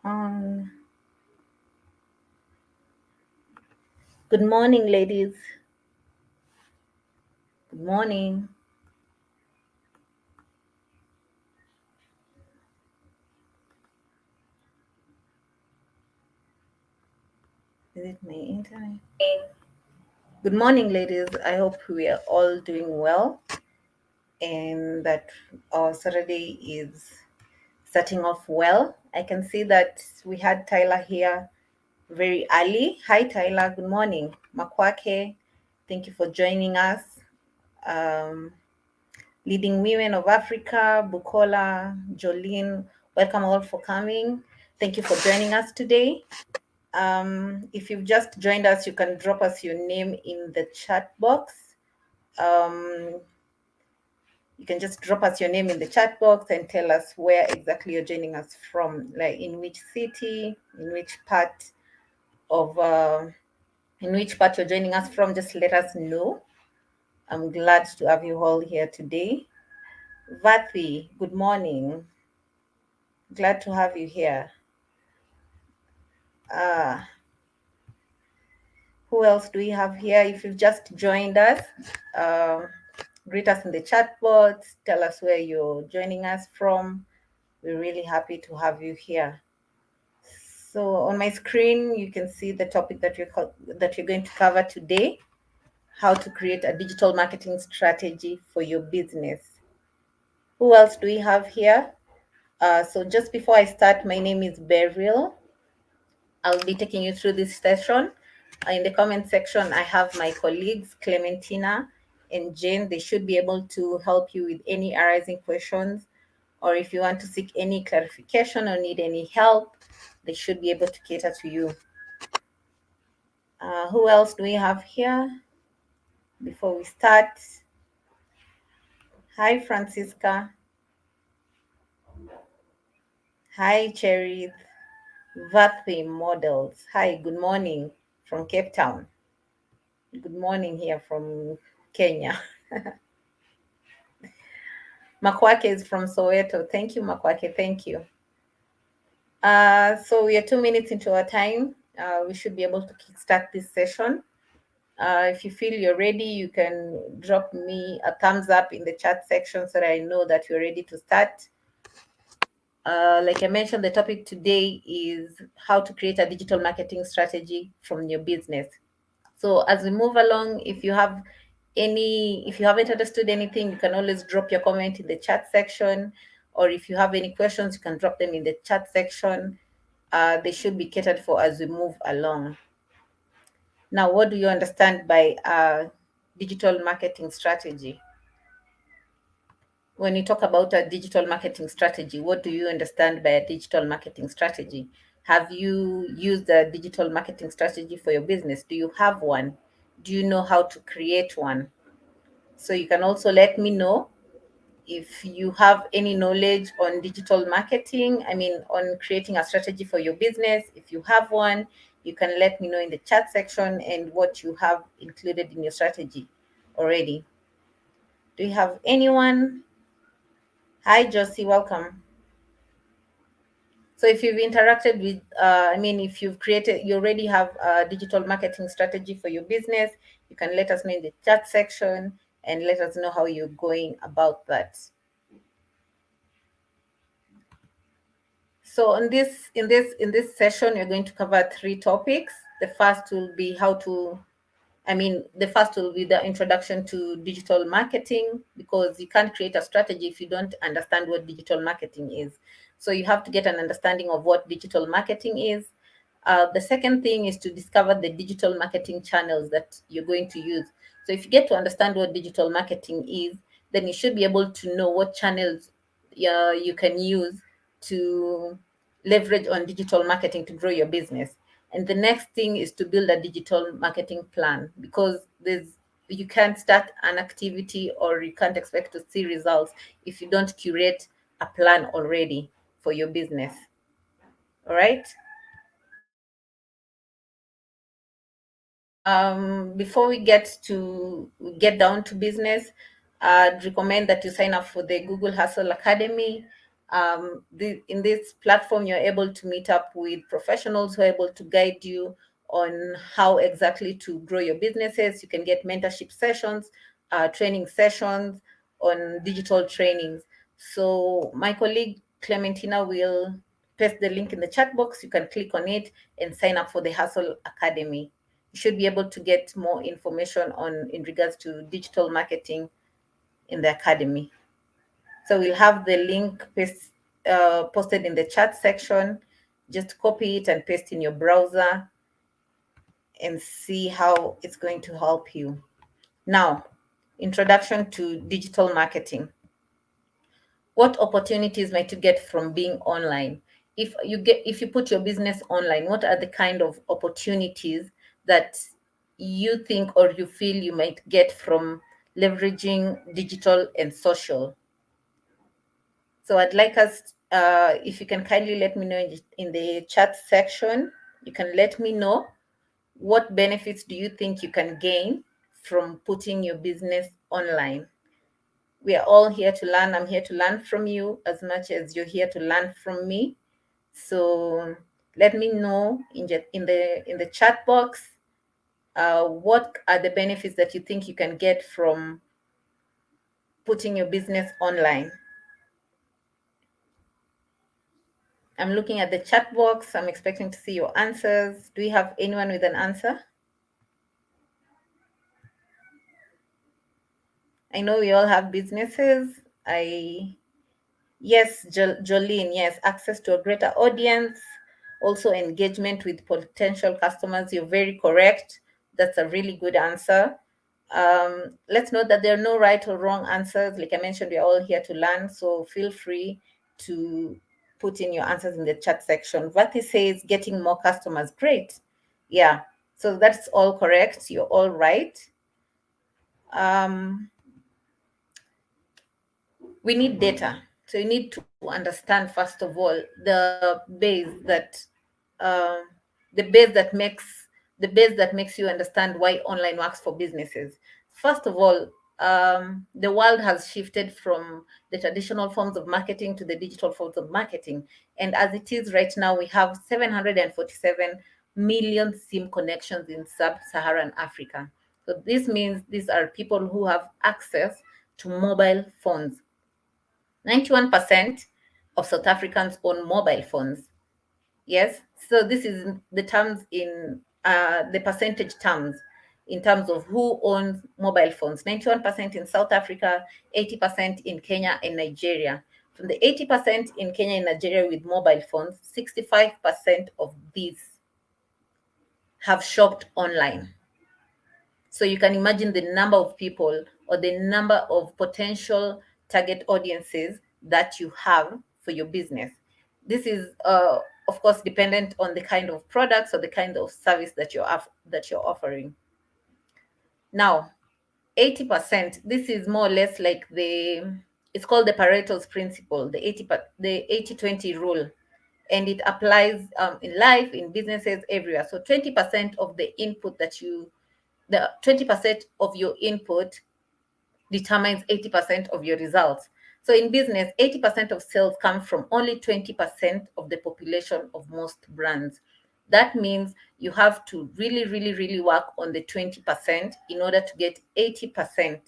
Um, Good morning, ladies. Good morning. Is it my internet? Good morning, ladies. I hope we are all doing well and that our Saturday is starting off well. I can see that we had Tyler here very early. Hi, Tyler. Good morning. Makwake, thank you for joining us. Um, Leading Women of Africa, Bukola, Jolene, welcome all for coming. Thank you for joining us today. If you've just joined us, you can drop us your name in the chat box. Um, you can just drop us your name in the chat box and tell us where exactly you're joining us from, like in which city, of, in which part you're joining us from. Just let us know. I'm glad to have you all here today. Vathi, good morning. Glad to have you here. Uh, who else do we have here? If you've just joined us, uh, greet us in the chat box. Tell us where you're joining us from. We're really happy to have you here. So on my screen, you can see the topic that you're going to cover today: how to create a digital marketing strategy for your business. Who else do we have here? So just before I start, my name is Beryl. I'll be taking you through this session. In the comment section, I have my colleagues, Clementina and Jane. They should be able to help you with any arising questions, or if you want to seek any clarification or need any help, they should be able to cater to you. Who else do we have here before we start? Hi, Francisca. Hi, Cherry. Vathi Models. Hi, good morning from Cape Town. Good morning here from Kenya. Makwake is from Soweto. Thank you, Makwake. Thank you. So we are 2 minutes into our time. We should be able to kickstart this session. If you feel you're ready, you can drop me a thumbs up in the chat section so that I know that you're ready to start. Like I mentioned, the topic today is how to create a digital marketing strategy from your business. So as we move along, if you haven't understood anything, you can always drop your comment in the chat section, or if you have any questions, you can drop them in the chat section. They should be catered for as we move along. Now, what do you understand by digital marketing strategy? When you talk about a digital marketing strategy, what do you understand by a digital marketing strategy? Have you used a digital marketing strategy for your business? Do you have one? Do you know how to create one? So you can also let me know if you have any knowledge on digital marketing, on creating a strategy for your business. If you have one, you can let me know in the chat section and what you have included in your strategy already. Do you have anyone? Hi, Josie, welcome. So if you've interacted with, if you've created, you already have a digital marketing strategy for your business, you can let us know in the chat section and let us know how you're going about that. So in this session, you're going to cover 3 topics. The first will be the introduction to digital marketing, because you can't create a strategy if you don't understand what digital marketing is. So you have to get an understanding of what digital marketing is. The second thing is to discover the digital marketing channels that you're going to use. So if you get to understand what digital marketing is, then you should be able to know what channels you can use to leverage on digital marketing to grow your business. And the next thing is to build a digital marketing plan, because you can't start an activity or you can't expect to see results if you don't curate a plan already for your business. All right. Before we get down to business, I'd recommend that you sign up for the Google Hustle Academy. In this platform, you're able to meet up with professionals who are able to guide you on how exactly to grow your businesses. You can get mentorship sessions, training sessions on digital trainings. So my colleague Clementina will paste the link in the chat box. You can click on it and sign up for the Hustle Academy. You should be able to get more information on in regards to digital marketing in the academy. So we'll have the link posted in the chat section. Just copy it and paste in your browser and see how it's going to help you. Now, introduction to digital marketing. What opportunities might you get from being online? If you put your business online, what are the kind of opportunities that you think or you feel you might get from leveraging digital and social? So I'd like us, if you can kindly let me know in the chat section, you can let me know what benefits do you think you can gain from putting your business online. We are all here to learn. I'm here to learn from you as much as you're here to learn from me. So let me know in the chat box what are the benefits that you think you can get from putting your business online. I'm looking at the chat box. I'm expecting to see your answers. Do we have anyone with an answer? I know we all have businesses. Yes, Jolene, yes, access to a greater audience, also engagement with potential customers. You're very correct. That's a really good answer. Let's note that there are no right or wrong answers. Like I mentioned, we're all here to learn, so feel free to put in your answers in the chat section. Vati says getting more customers. Great. Yeah, so that's all correct. You're all right. Um, we need data. So you need to understand, first of all, um, the base that makes you understand why online works for businesses. First of all, the world has shifted from the traditional forms of marketing to the digital forms of marketing. And as it is right now, we have 747 million SIM connections in sub-Saharan Africa. So this means these are people who have access to mobile phones. 91% of South Africans own mobile phones. Yes, so this is the terms in the percentage terms in terms of who owns mobile phones. 91% in South Africa, 80% in Kenya and Nigeria. From the 80% in Kenya and Nigeria with mobile phones, 65% of these have shopped online. So you can imagine the number of people or the number of potential target audiences that you have for your business. This is, of course, dependent on the kind of products or the kind of service that you're offering. Now, 80%. This is more or less like it's called the Pareto's principle, the 80-20 rule, and it applies in life, in businesses, everywhere. So 20% of the 20% of your input determines 80% of your results. So in business, 80% of sales come from only 20% of the population of most brands. That means you have to really, really, really work on the 20% in order to get 80%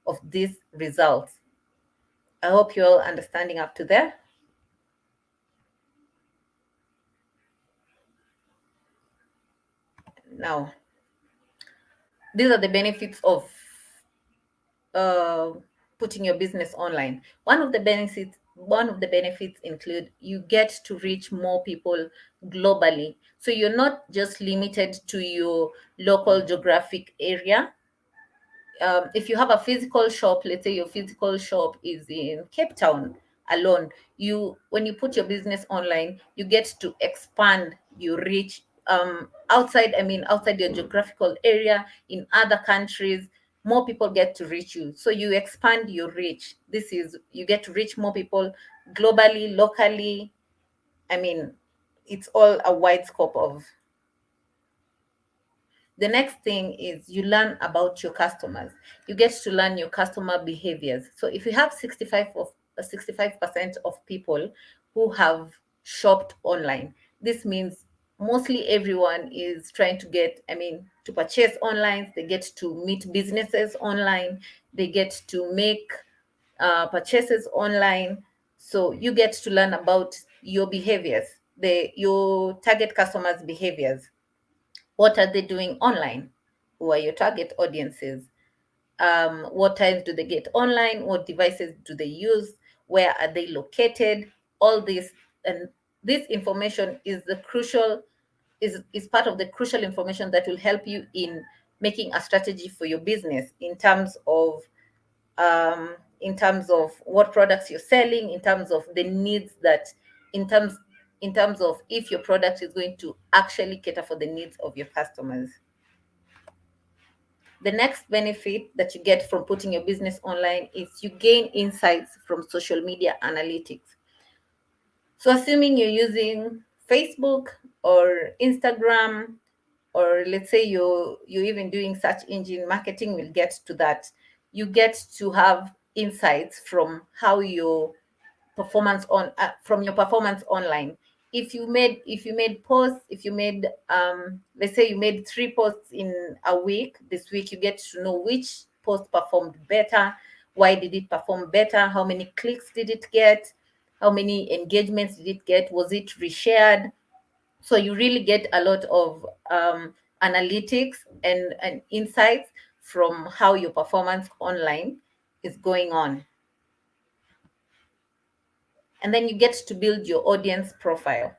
of these results. I hope you're all understanding up to there. Now, these are the benefits of uh, putting your business online. One of the benefits include you get to reach more people globally. So you're not just limited to your local geographic area. If you have a physical shop, let's say your physical shop is in Cape Town alone, when you put your business online, you get to expand your reach outside your geographical area in other countries. More people get to reach you. So you expand your reach. You get to reach more people globally, locally. I mean, it's all a wide scope of. The next thing is you learn about your customers. You get to learn your customer behaviors. So if you have 65% of people who have shopped online. This means mostly everyone is trying to get, I mean, to purchase online. They get to meet businesses online. They get to make purchases online. So you get to learn about your behaviors, your target customers' behaviors. What are they doing online? Who are your target audiences? What times do they get online? What devices do they use? Where are they located? All this, and this information is the crucial is part of the crucial information that will help you in making a strategy for your business in terms of what products you're selling, in terms of the needs that in terms in terms of if your product is going to actually cater for the needs of your customers. The next benefit that you get from putting your business online is you gain insights from social media analytics. So, assuming you're using Facebook or Instagram, or let's say you're even doing search engine marketing, we'll get to that. You get to have insights from how your performance on from your performance online. If you made posts, if you made let's say you made 3 posts in a week, this week you get to know which post performed better, why did it perform better, how many clicks did it get, how many engagements did it get, was it reshared. So you really get a lot of analytics and insights from how your performance online is going on. And then you get to build your audience profile.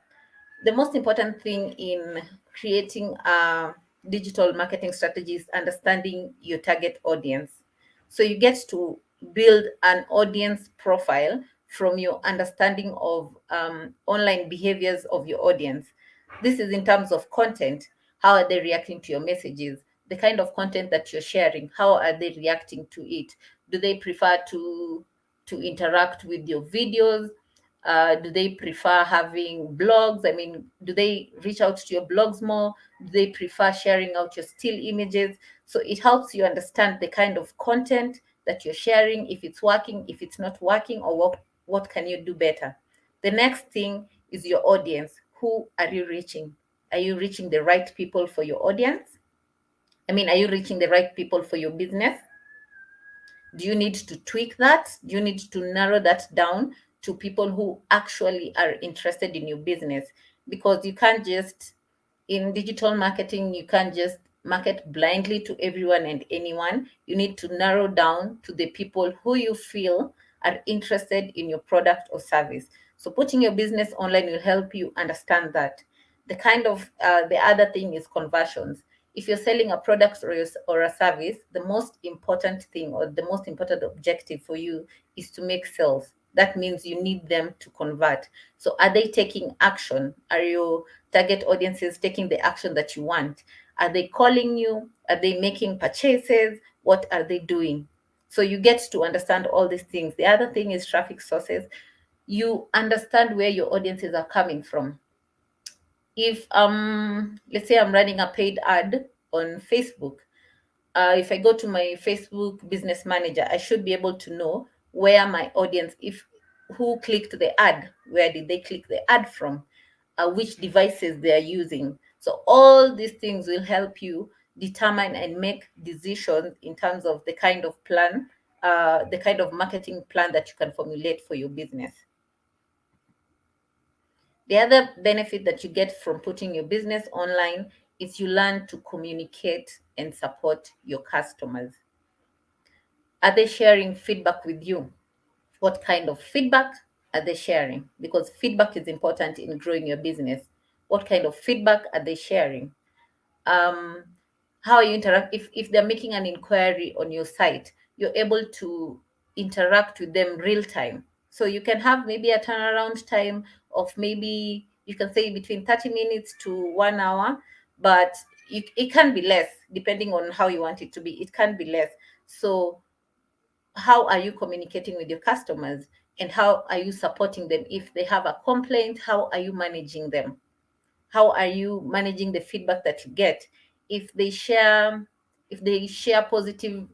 The most important thing in creating a digital marketing strategy is understanding your target audience. So you get to build an audience profile from your understanding of online behaviors of your audience. This is in terms of content. How are they reacting to your messages? The kind of content that you're sharing, how are they reacting to it? Do they prefer to interact with your videos? Do they prefer having blogs? I mean, do they reach out to your blogs more? Do they prefer sharing out your still images? So it helps you understand the kind of content that you're sharing, if it's working, if it's not working, or what can you do better. The next thing is your audience. Who are you reaching? Are you reaching the right people for your audience? I mean, are you reaching the right people for your business? Do you need to tweak that? Do you need to narrow that down to people who actually are interested in your business? Because you can't just, in digital marketing, you can't just market blindly to everyone and anyone. You need to narrow down to the people who you feel are interested in your product or service. So putting your business online will help you understand that. The other thing is conversions. If you're selling a product or a service, the most important thing or the most important objective for you is to make sales. That means you need them to convert. So are they taking action? Are your target audiences taking the action that you want? Are they calling you? Are they making purchases? What are they doing? So you get to understand all these things. The other thing is traffic sources. You understand where your audiences are coming from. If let's say I'm running a paid ad on Facebook, if I go to my Facebook business manager, I should be able to know where my audience, if who clicked the ad, where did they click the ad from, which devices they are using. So all these things will help you determine and make decisions in terms of the kind of marketing plan that you can formulate for your business. The other benefit that you get from putting your business online is you learn to communicate and support your customers. Are they sharing feedback with you? What kind of feedback are they sharing? Because feedback is important in growing your business. What kind of feedback are they sharing? um, how you interact. If they're making an inquiry on your site, you're able to interact with them real time. So you can have maybe a turnaround time of, maybe you can say, between 30 minutes to 1 hour, but it can be less depending on how you want it to be. It can be less. So how are you communicating with your customers, and how are you supporting them? If they have a complaint, how are you managing them? How are you managing the feedback that you get? If they share positive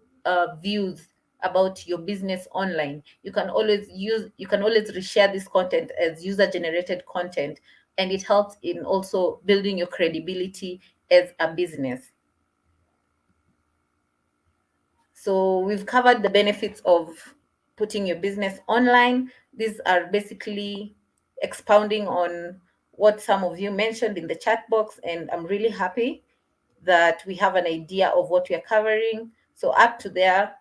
views, about your business online, you can always reshare this content as user generated content, and it helps in also building your credibility as a business. So we've covered the benefits of putting your business online. These are basically expounding on what some of you mentioned in the chat box, and I'm really happy that we have an idea of what we are covering. So up to there,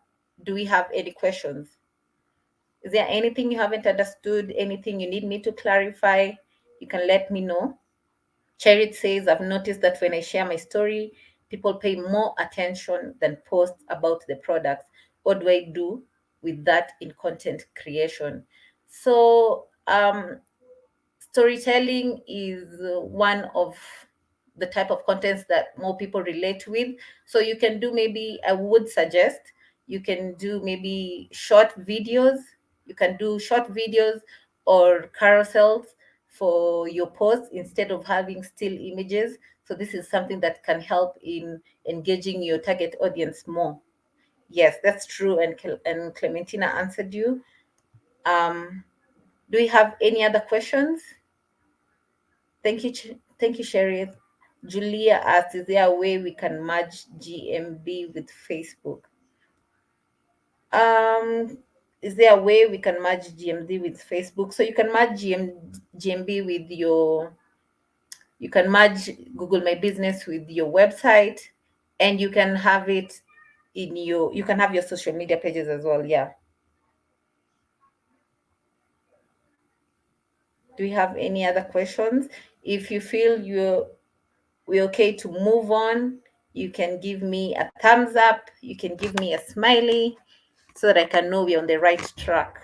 do we have any questions? Is there anything you haven't understood? Anything you need me to clarify? You can let me know. Cherit says, I've noticed that when I share my story, people pay more attention than posts about the products. What do I do with that in content creation? So, storytelling is one of the type of contents that more people relate with. So you can do, maybe I would suggest you can do maybe short videos. You can do short videos or carousels for your posts instead of having still images. So this is something that can help in engaging your target audience more. Yes, that's true. And Clementina answered you. um do we have any other questions? Thank you, thank you, Sherry. Julia asked, "Is there a way we can merge GMB with Facebook?" Um, is there a way we can merge GMB with Facebook? So you can merge GMB with your, you can merge Google My Business with your website, and you can have it in your, you can have your social media pages as well. Yeah. Do we have any other questions? If you feel we're okay to move on, you can give me a thumbs up, you can give me a smiley so that I can know we're on the right track.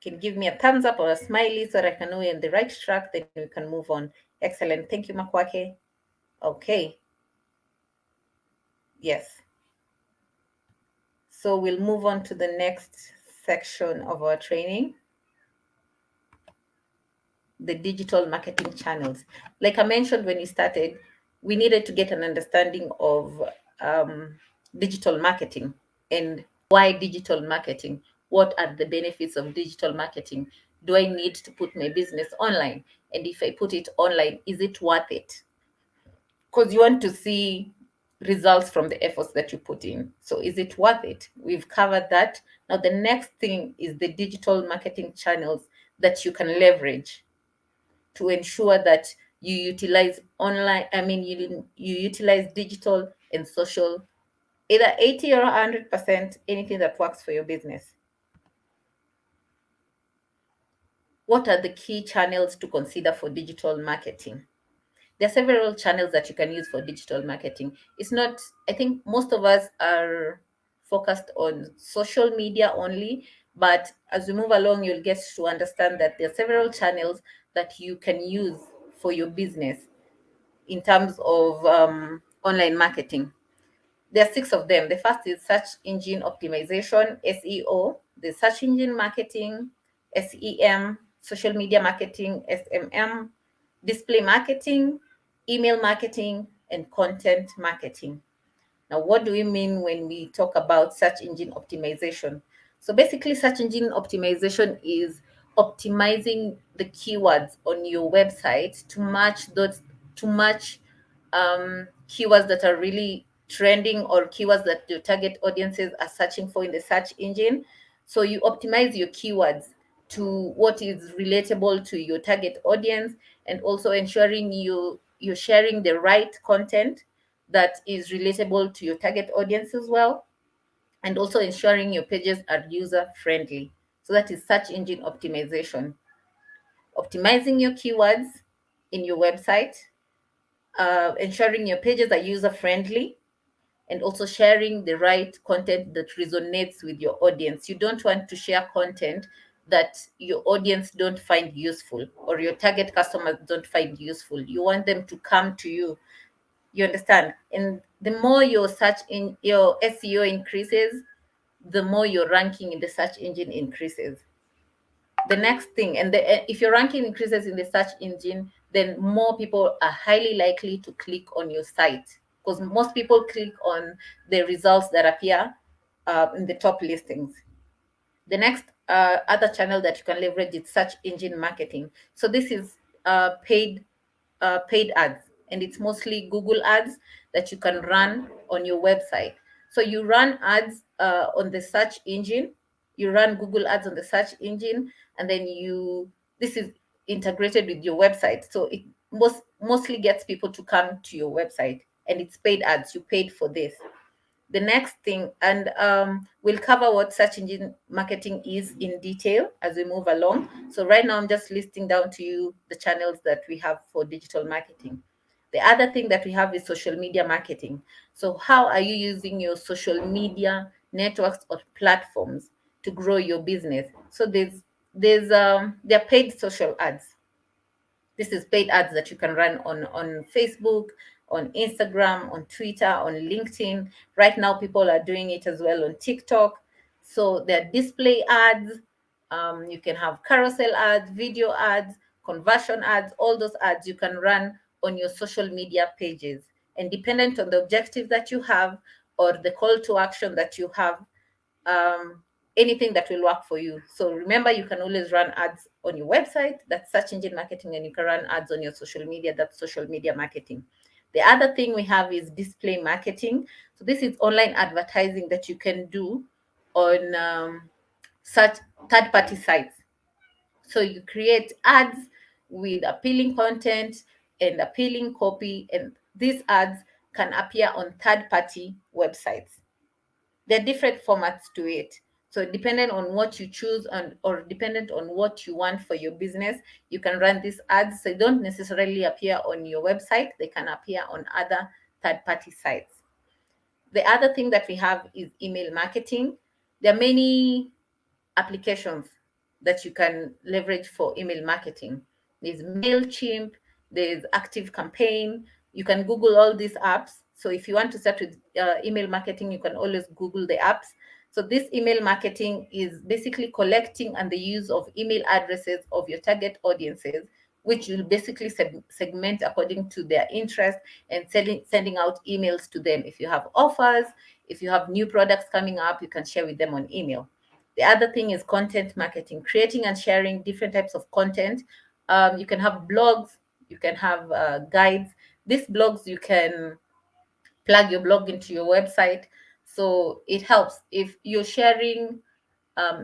You can give me a thumbs up or a smiley so that I can know we're on the right track, then we can move on. Excellent. Thank you, Makwake. Okay. Yes. So we'll move on to the next section of our training, the digital marketing channels. Like I mentioned when we started, we needed to get an understanding of digital marketing and why digital marketing. What are the benefits of digital marketing? Do I need to put my business online? And if I put it online, is it worth it? Because you want to see results from the efforts that you put in. So is it worth it? We've covered that. Now, the next thing is the digital marketing channels that you can leverage to ensure that you utilize online, I mean, you utilize digital and social, either 80 or 100%, anything that works for your business. What are the key channels to consider for digital marketing? There are several channels that you can use for digital marketing. It's not, I think most of us are focused on social media only, but as we move along, you'll get to understand that there are several channels that you can use for your business in terms of online marketing. There are six of them. The first is search engine optimization, SEO, the search engine marketing, SEM, social media marketing, SMM, display marketing, email marketing, and content marketing. Now, what do we mean when we talk about search engine optimization? So basically, search engine optimization is optimizing the keywords on your website to match those, to match keywords that are really trending or keywords that your target audiences are searching for in the search engine. So you optimize your keywords to what is relatable to your target audience, and also ensuring you're sharing the right content that is relatable to your target audience as well, and also ensuring your pages are user friendly. So that is search engine optimization. Optimizing your keywords in your website, ensuring your pages are user friendly, and also sharing the right content that resonates with your audience. You don't want to share content that your audience don't find useful or your target customers don't find useful. You want them to come to you. You understand? And the more your search in your SEO increases, the more your ranking in the search engine increases. The next thing, and if your ranking increases in the search engine, then more people are highly likely to click on your site, because most people click on the results that appear in the top listings. The next other channel that you can leverage is search engine marketing. So this is paid ads, and it's mostly Google ads that you can run on your website. So you run ads on the search engine, you run Google ads on the search engine, and then this is integrated with your website. So it mostly gets people to come to your website, and it's paid ads. You paid for this. The next thing, and we'll cover what search engine marketing is in detail as we move along. So right now I'm just listing down to you the channels that we have for digital marketing. The other thing that we have is social media marketing. So how are you using your social media networks or platforms to grow your business? So there are paid social ads. This is paid ads that you can run on Facebook, on Instagram, on Twitter, on LinkedIn. Right now, people are doing it as well on TikTok. So there are display ads. You can have carousel ads, video ads, conversion ads, all those ads you can run on your social media pages. And dependent on the objective that you have or the call to action that you have, um, anything that will work for you. So remember, you can always run ads on your website, that's search engine marketing, and you can run ads on your social media, that's social media marketing. The other thing we have is display marketing. So this is online advertising that you can do on such third-party sites. So you create ads with appealing content and appealing copy, and these ads can appear on third-party websites. There are different formats to it. So depending on what you choose and or dependent on what you want for your business, you can run these ads. So they don't necessarily appear on your website, they can appear on other third-party sites. The other thing that we have is email marketing. There are many applications that you can leverage for email marketing. There's MailChimp, there's Active Campaign. You can Google all these apps. So if you want to start with email marketing, you can always Google the apps. So this email marketing is basically collecting and the use of email addresses of your target audiences, which will basically segment according to their interest and sending out emails to them. If you have offers, if you have new products coming up, you can share with them on email. The other thing is content marketing, creating and sharing different types of content. You can have blogs, you can have guides. These blogs, you can plug your blog into your website. So it helps if you're sharing.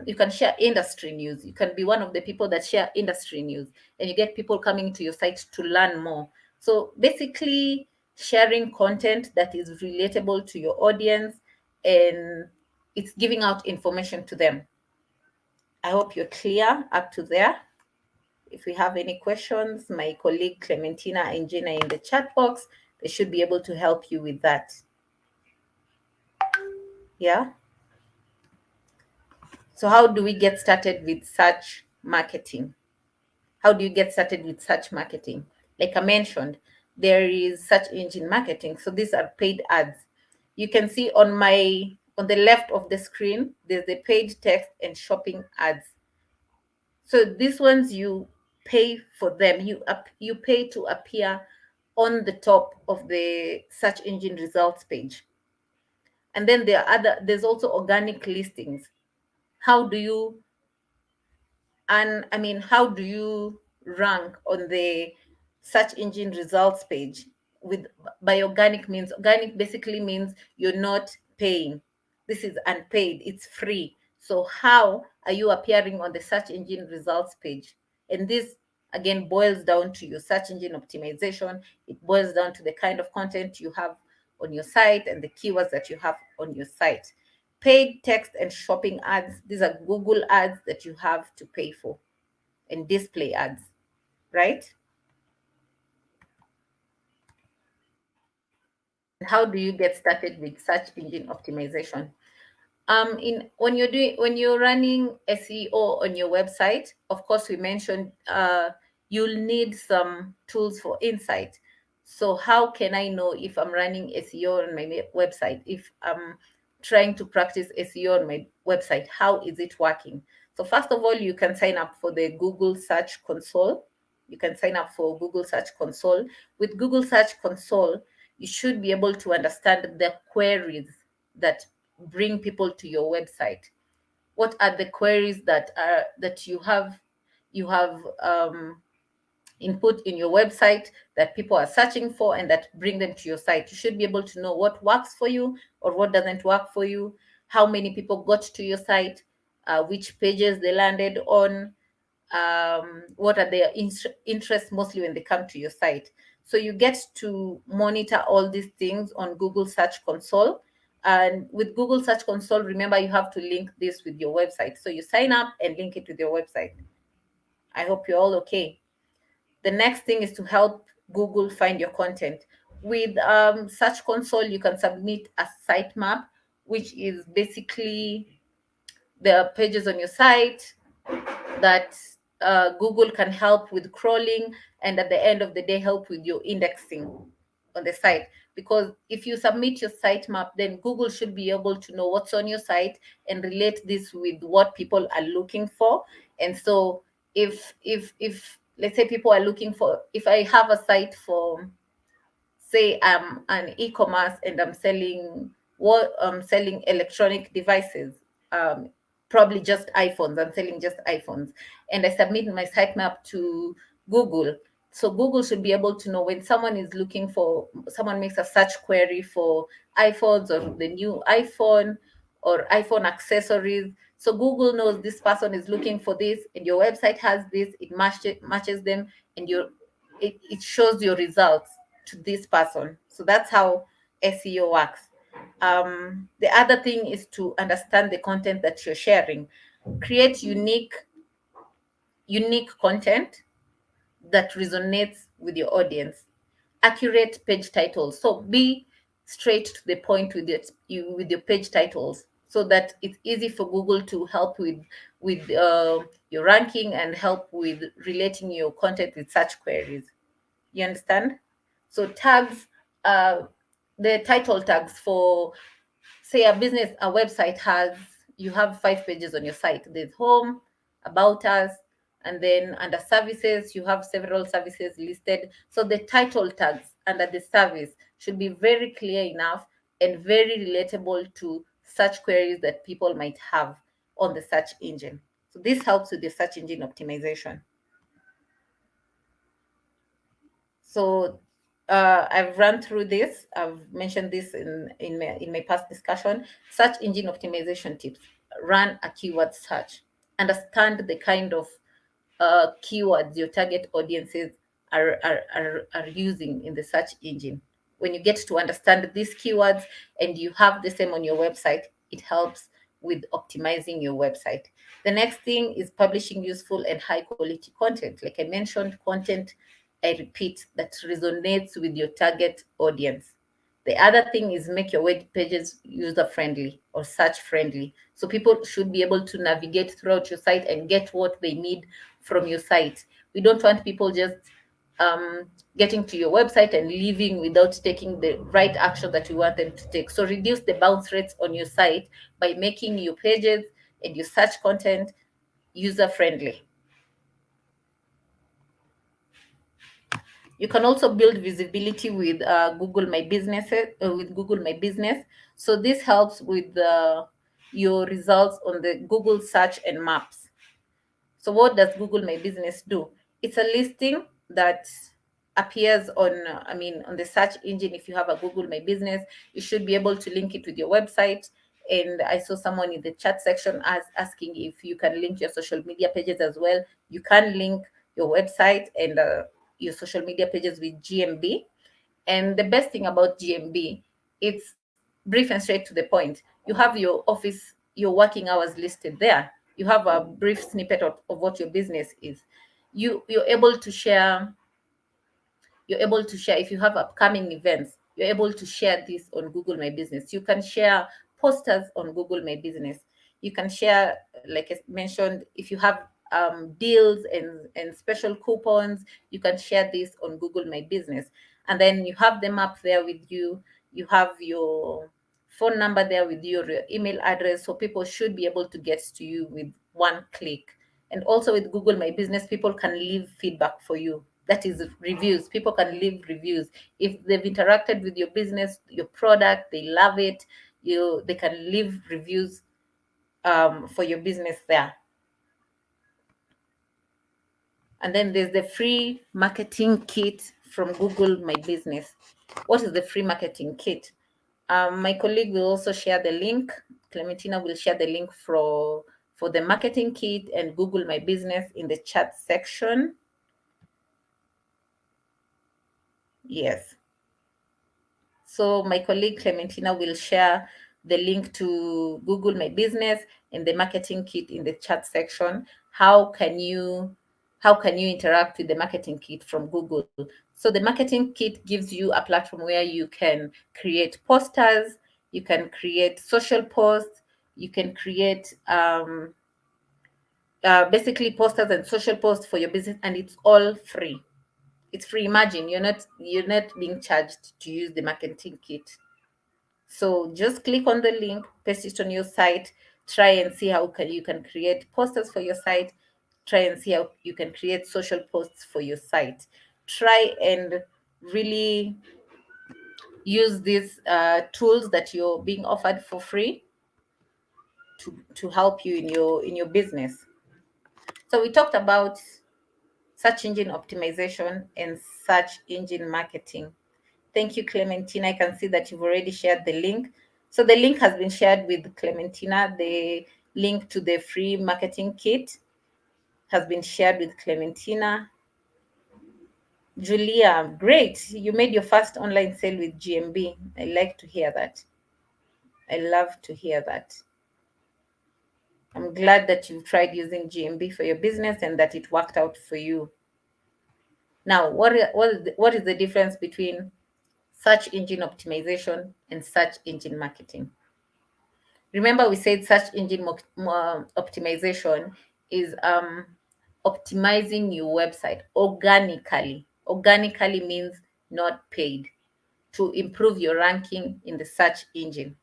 You can share industry news. You can be one of the people that share industry news, and you get people coming to your site to learn more. So basically, sharing content that is relatable to your audience, and it's giving out information to them. I hope you're clear up to there. If we have any questions, my colleague Clementina and Gina in the chat box, they should be able to help you with that. Yeah. So how do we get started with search marketing? How do you get started with search marketing? Like I mentioned, there is search engine marketing. So these are paid ads. You can see on the left of the screen, there's the paid text and shopping ads. So these ones you pay for them. You pay to appear on the top of the search engine results page. And then there's also organic listings. How do you how do you rank on the search engine results page? With by organic means, organic basically means you're not paying. This is unpaid, it's free. So how are you appearing on the search engine results page? And this again boils down to your search engine optimization. It boils down to the kind of content you have on your site and the keywords that you have on your site. Paid text and shopping ads, these are Google ads that you have to pay for, and display ads, right? And how do you get started with search engine optimization? In when you're running SEO on your website, of course we mentioned you'll need some tools for insight. So how can I know if I'm running SEO on my website? If I'm trying to practice SEO on my website, how is it working? So first of all, you can sign up for the Google Search Console. You can sign up for Google Search Console. With Google Search Console, you should be able to understand the queries that bring people to your website. What are the queries that you have input in your website that people are searching for and that bring them to your site? You should be able to know what works for you or what doesn't work for you, how many people got to your site, which pages they landed on, what are their interests mostly when they come to your site. So you get to monitor all these things on Google Search Console. And with Google Search Console, remember you have to link this with your website. So you sign up and link it with your website. I hope you're all okay. The next thing is to help Google find your content. With Search Console, you can submit a sitemap, which is basically the pages on your site that Google can help with crawling, and at the end of the day, help with your indexing on the site. Because if you submit your sitemap, then Google should be able to know what's on your site and relate this with what people are looking for. And so, if let's say people are looking for, if I have a site for, say I'm an e-commerce and I'm selling electronic devices, um, probably just iPhones. I'm selling just iPhones, and I submit my sitemap to Google. So Google should be able to know when someone makes a search query for iPhones or the new iPhone or iPhone accessories. So Google knows this person is looking for this, and your website has this. It matches them, and it shows your results to this person. So that's how SEO works. The other thing is to understand the content that you're sharing. Create unique content that resonates with your audience. Accurate page titles. So be straight to the point with your page titles, so that it's easy for Google to help with your ranking and help with relating your content with search queries. You understand? So tags, uh, the title tags for, say, a website has, you have 5 pages on your site. There's home, about us, and then under services, you have several services listed. So the title tags under the service should be very clear enough and very relatable to search queries that people might have on the search engine. So this helps with the search engine optimization. So I've run through this. I've mentioned this in my past discussion. Search engine optimization tips. Run a keyword search. Understand the kind of keywords your target audiences are using in the search engine. When you get to understand these keywords and you have the same on your website, it helps with optimizing your website. The next thing is publishing useful and high quality content. Like I mentioned, content, I repeat, that resonates with your target audience. The other thing is make your web pages user friendly or search friendly. So people should be able to navigate throughout your site and get what they need from your site. We don't want people just getting to your website and leaving without taking the right action that we want them to take. So reduce the bounce rates on your site by making your pages and your search content user friendly. You can also build visibility with Google My Business. So this helps with your results on the Google search and maps. So what does Google My Business do? It's a listing that appears on the search engine. If you have a Google My Business, you should be able to link it with your website. And I saw someone in the chat section asking if you can link your social media pages as well. You can link your website and your social media pages with GMB. And the best thing about GMB, it's brief and straight to the point. You have your office, your working hours listed there. You have a brief snippet of what your business is. You're able to share if you have upcoming events. You're able to share this on Google My Business. You can share posters on Google My Business. You can share, like I mentioned, if you have deals and special coupons, you can share this on Google My Business. And then you have them up there with you. You have your phone number there with your email address. So people should be able to get to you with one click. And also with Google My Business, people can leave feedback for you. That is reviews. People can leave reviews. If they've interacted with your business, your product, they love it, they can leave reviews for your business there. And then there's the free marketing kit from Google My Business. What is the free marketing kit? My colleague will also share the link. Clementina will share the link for the marketing kit and Google My Business in the chat section. Yes. So my colleague Clementina will share the link to Google My Business and the marketing kit in the chat section. How can you interact with the marketing kit from Google? So the marketing kit gives you a platform where you can create posters, you can create social posts, you can create basically posters and social posts for your business, and it's all free. It's free. Imagine you're not being charged to use the marketing kit. So just click on the link, paste it on your site, try and see how you can create posters for your site, try and see how you can create social posts for your site. Try and really use these tools that you're being offered for free to help you in your business. So we talked about search engine optimization and search engine marketing. Thank you, Clementina. I can see that you've already shared the link. So the link has been shared with Clementina. The link to the free marketing kit has been shared with Clementina. Julia, great. You made your first online sale with GMB. I like to hear that. I love to hear that. I'm glad that you've tried using GMB for your business and that it worked out for you. Now, what is the difference between search engine optimization and search engine marketing? Remember, we said search engine optimization is optimizing your website organically. Organically means not paid, to improve your ranking in the search engine.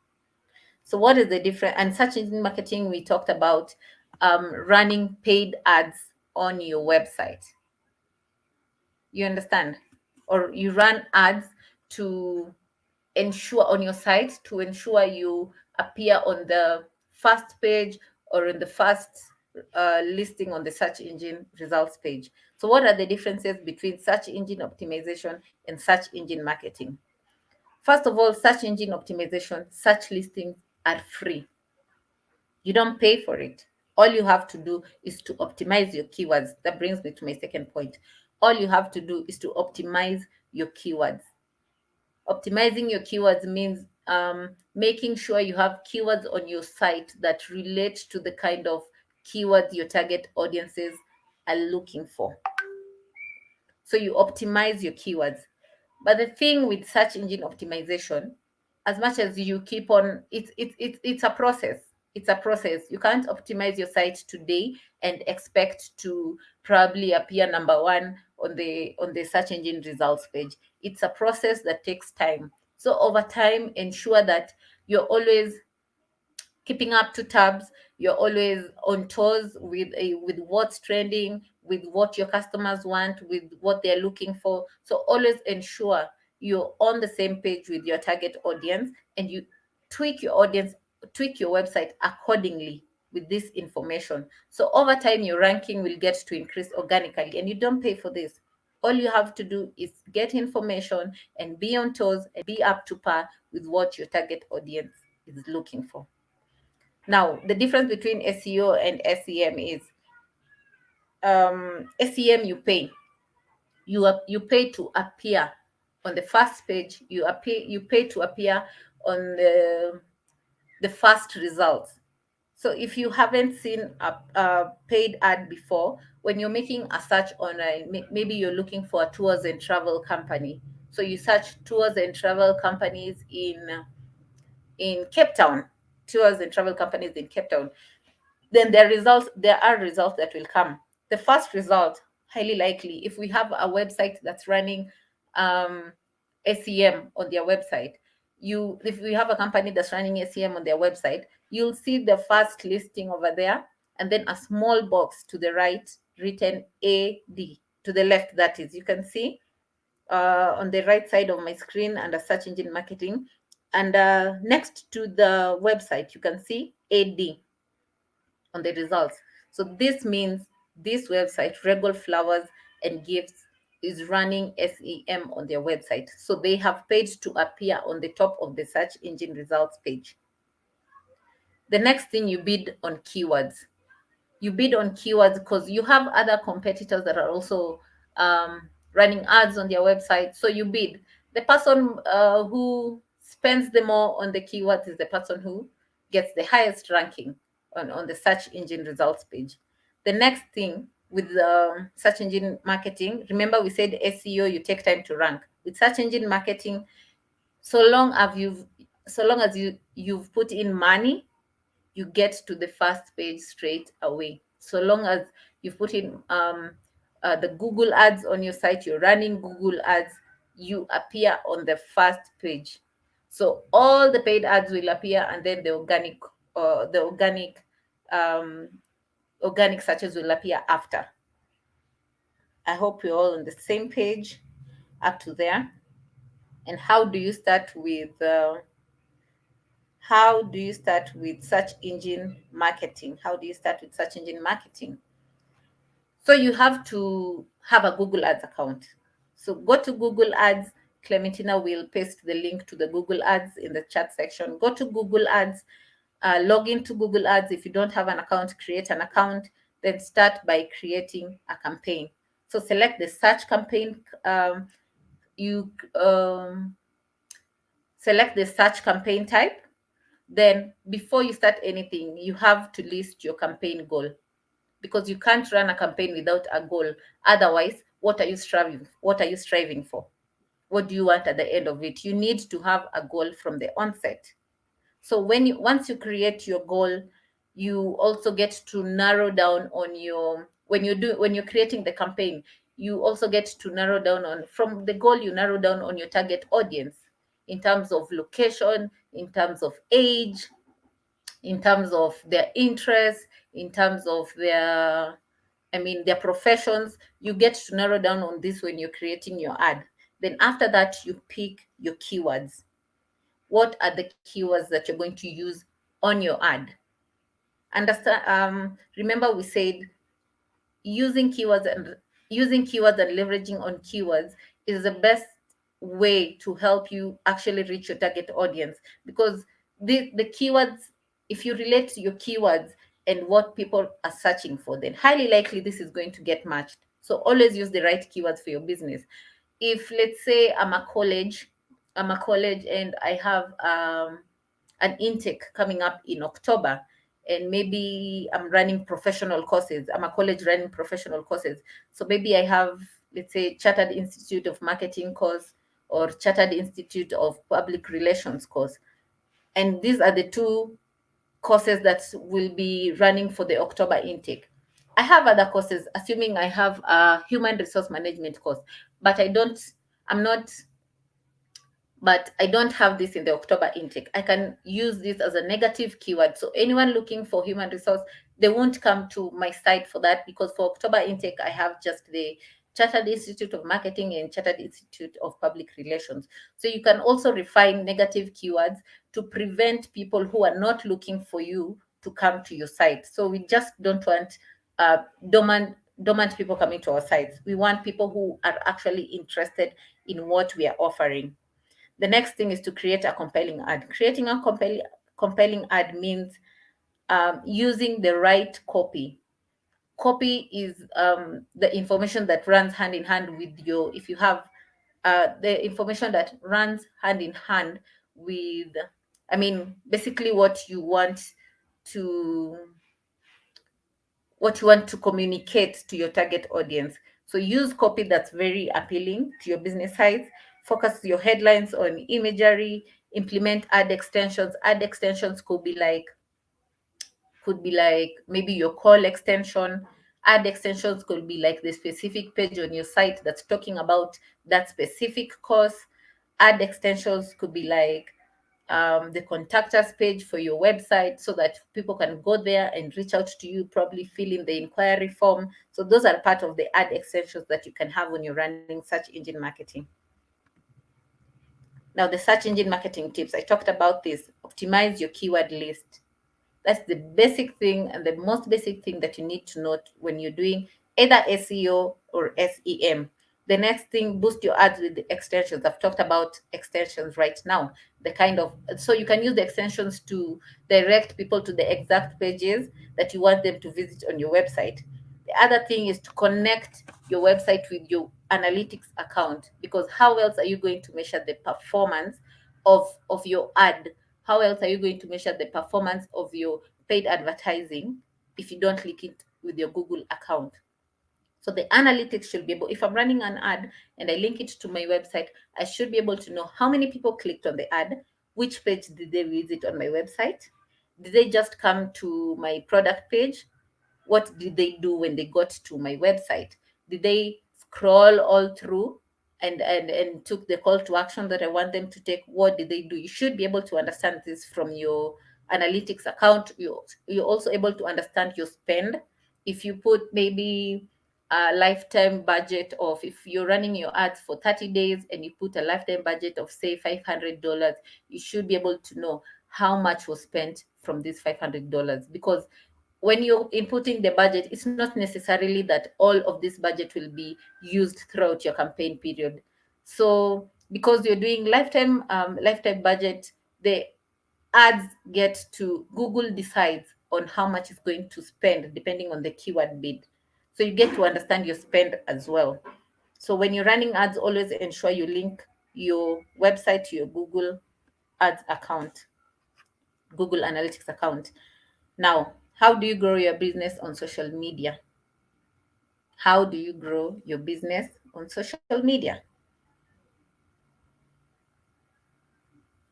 So, what is the difference? And search engine marketing, we talked about running paid ads on your website. You understand? Or you run ads to ensure on your site to ensure you appear on the first page or in the first listing on the search engine results page. So what are the differences between search engine optimization and search engine marketing? First of all, search engine optimization, search listings are free. You don't pay for it. All you have to do is to optimize your keywords. That brings me to my second point. All you have to do is to optimize your keywords. Optimizing your keywords means making sure you have keywords on your site that relate to the kind of keywords your target audiences are looking for. So you optimize your keywords. But the thing with search engine optimization, as much as you keep on, it's a process. It's a process. You can't optimize your site today and expect to probably appear number one on the search engine results page. It's a process that takes time. So over time, ensure that you're always keeping up to tabs, you're always on toes with what's trending, with what your customers want, with what they're looking for. So always ensure you're on the same page with your target audience, and you tweak your audience, tweak your website accordingly with this information. So over time your ranking will get to increase organically, and you don't pay for this. All you have to do is get information and be on toes and be up to par with what your target audience is looking for. Now, the difference between SEO and SEM is SEM you pay. You pay to appear on the first page. You pay to appear on the first results. So if you haven't seen a paid ad before, when you're making a search online, maybe you're looking for a tours and travel company. So you search tours and travel companies in Cape Town, tours and travel companies in Cape Town. Then there are results that will come. The first result, highly likely, if we have a website that's running um, SEM on their website, if we have a company that's running SEM on their website, you'll see the first listing over there, and then a small box to the right written AD. to the left, that is, you can see on the right side of my screen under search engine marketing, and next to the website, you can see AD on the results. So this means this website, Regal Flowers and Gifts, is running SEM on their website. So they have paid to appear on the top of the search engine results page. The next thing, you bid on keywords. You bid on keywords because you have other competitors that are also running ads on their website. So you bid. The person who spends the more on the keywords is the person who gets the highest ranking on the search engine results page. The next thing with search engine marketing, remember we said SEO, you take time to rank. With search engine marketing, so long as you've put in money, you get to the first page straight away. So long as you've put in the Google ads on your site, you're running Google ads, you appear on the first page. So all the paid ads will appear, and then the organic searches will appear after. I hope we're all on the same page up to there. And how do you start with search engine marketing? How do you start with search engine marketing? So you have to have a Google Ads account. So go to Google Ads. Clementina will paste the link to the Google Ads in the chat section. Go to Google Ads, log into Google Ads. If you don't have an account, create an account, then start by creating a campaign. So select the search campaign. You select the search campaign type. Then before you start anything, you have to list your campaign goal, because you can't run a campaign without a goal. Otherwise, what are you striving for? What do you want at the end of it? You need to have a goal from the onset. So once you create your goal, you also get to narrow down on your when you're creating the campaign, you also get to narrow down on from the goal, you narrow down on your target audience in terms of location, in terms of age, in terms of their interests, in terms of their professions. You get to narrow down on this when you're creating your ad. Then after that, you pick your keywords. What are the keywords that you're going to use on your ad? Understand? Remember we said using keywords and leveraging on keywords is the best way to help you actually reach your target audience, because the keywords, if you relate your keywords and what people are searching for, then highly likely this is going to get matched. So always use the right keywords for your business. If, let's say, I'm a college and I have an intake coming up in October, and maybe I'm running professional courses. I'm a college running professional courses. So maybe I have, let's say, Chartered Institute of Marketing course or Chartered Institute of Public Relations course. And these are the two courses that will be running for the October intake. I have other courses, assuming I have a human resource management course, but I don't have this in the October intake. I can use this as a negative keyword. So anyone looking for human resource, they won't come to my site for that, because for October intake, I have just the Chartered Institute of Marketing and Chartered Institute of Public Relations. So you can also refine negative keywords to prevent people who are not looking for you to come to your site. So we just don't want dormant people coming to our sites. We want people who are actually interested in what we are offering. The next thing is to create a compelling ad. Creating a compelling ad means using the right copy. Copy is the information that runs hand in hand with if you have the information that runs hand in hand with, basically to what you want to communicate to your target audience. So use copy that's very appealing to your business sites. Focus your headlines on imagery. Implement ad extensions. Ad extensions could be like maybe your call extension. Ad extensions could be like the specific page on your site that's talking about that specific course. Ad extensions could be like the contact us page for your website so that people can go there and reach out to you, probably fill in the inquiry form. So those are part of the ad extensions that you can have when you're running search engine marketing. Now, the search engine marketing tips, I talked about this. Optimize your keyword list. That's the basic thing and the most basic thing that you need to note when you're doing either SEO or SEM. The next thing, boost your ads with the extensions. I've talked about extensions right now. So you can use the extensions to direct people to the exact pages that you want them to visit on your website. The other thing is to connect your website with your analytics account, because how else are you going to measure the performance of your ad? How else are you going to measure the performance of your paid advertising if you don't link it with your Google account? So the analytics should be able, if I'm running an ad and I link it to my website, I should be able to know how many people clicked on the ad, which page did they visit on my website, did they just come to my product page, what did they do when they got to my website, did they scroll all through and took the call to action that I want them to take, what did they do? You should be able to understand this from your analytics account. You're also able to understand your spend. If you put maybe a lifetime budget of, if you're running your ads for 30 days and you put a lifetime budget of say $500, you should be able to know how much was spent from this $500, because when you're inputting the budget, it's not necessarily that all of this budget will be used throughout your campaign period. So because you're doing lifetime budget, the ads get to, Google decides on how much it's going to spend depending on the keyword bid. So you get to understand your spend as well. So when you're running ads, always ensure you link your website to your Google Ads account, Google Analytics account. Now, how do you grow your business on social media? How do you grow your business on social media?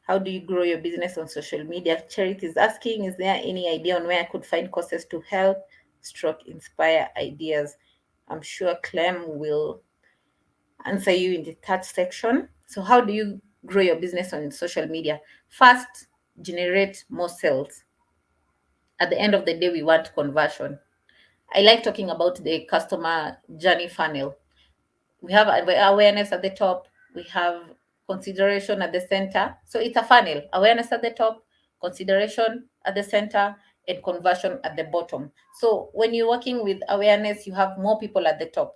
How do you grow your business on social media? Charity is asking, is there any idea on where I could find courses to help stroke inspire ideas? I'm sure Clem will answer you in the third section. So how do you grow your business on social media? First, generate more sales. At the end of the day, we want conversion. I like talking about the customer journey funnel. We have awareness at the top, we have consideration at the center. So it's a funnel: awareness at the top, consideration at the center, and conversion at the bottom. So when you're working with awareness, you have more people at the top.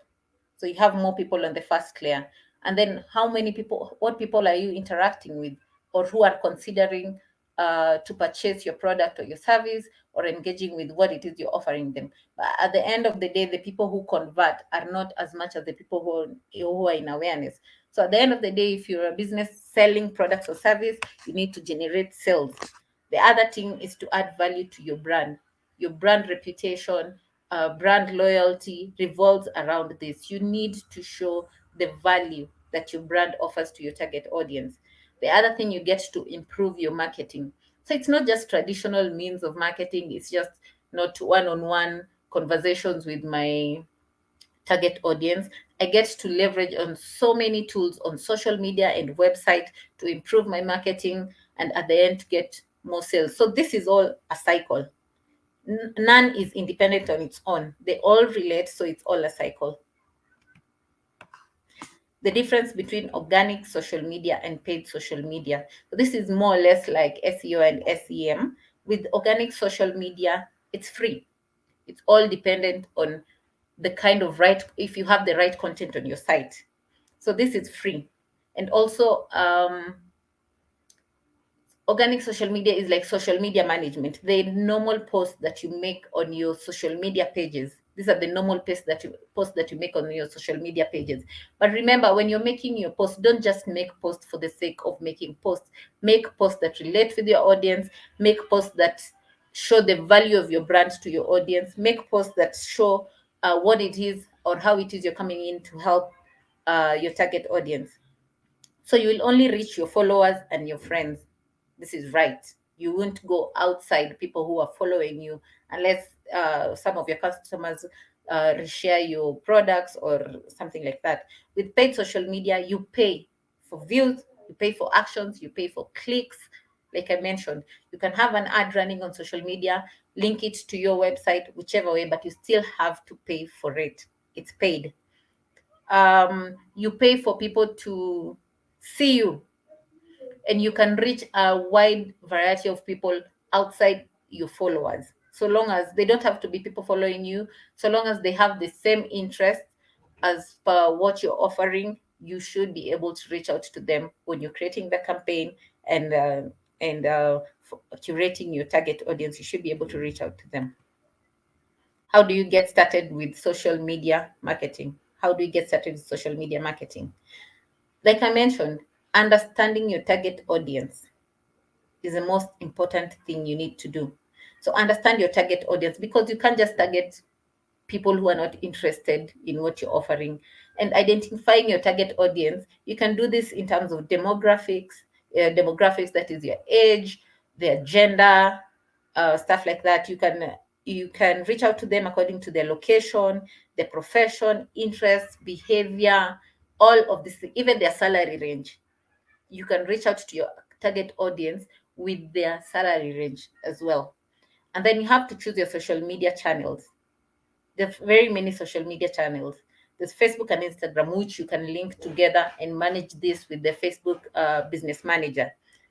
So you have more people on the first layer. And then how many people, what people are you interacting with, or who are considering to purchase your product or your service, or engaging with what it is you're offering them? But at the end of the day, the people who convert are not as much as the people who are in awareness. So at the end of the day, if you're a business selling products or service, you need to generate sales. The other thing is to add value to your brand. Your brand reputation, brand loyalty revolves around this. You need to show the value that your brand offers to your target audience. The other thing, you get to improve your marketing. So it's not just traditional means of marketing, it's just not one on one conversations with my target audience. I get to leverage on so many tools on social media and website to improve my marketing, and at the end to get more sales. So this is all a cycle. None is independent on its own. They all relate, so it's all a cycle. The difference between organic social media and paid social media. So this is more or less like SEO and SEM. With organic social media, it's free. It's all dependent on the kind of right, if you have the right content on your site. So this is free. And also, organic social media is like social media management. The normal posts that you make on your social media pages, these are the normal posts that you make on your social media pages. But remember, when you're making your post, don't just make posts for the sake of making posts. Make posts that relate with your audience. Make posts that show the value of your brand to your audience. Make posts that show what it is or how it is you're coming in to help your target audience. So you will only reach your followers and your friends. This is right. You won't go outside people who are following you unless some of your customers reshare your products or something like that. With paid social media, you pay for views, you pay for actions, you pay for clicks, Like I mentioned, you can have an ad running on social media, link it to your website, whichever way, but you still have to pay for it. It's paid. You pay for people to see you, and you can reach a wide variety of people outside your followers, so long as they don't have to be people following you, so long as they have the same interest as per what you're offering. You should be able to reach out to them when you're creating the campaign and curating your target audience. You should be able to reach out to them. How do you get started with social media marketing? How do you get started with social media marketing? Like I mentioned, understanding your target audience is the most important thing you need to do. So understand your target audience, because you can't just target people who are not interested in what you're offering. And identifying your target audience, you can do this in terms of demographics, that is your age, their gender, stuff like that. You can reach out to them according to their location, their profession, interests, behavior, all of this, even their salary range. You can reach out to your target audience with their salary range as well. And then you have to choose your social media channels. There's very many social media channels. There's Facebook and Instagram, which you can link together and manage this with the Facebook Business Manager.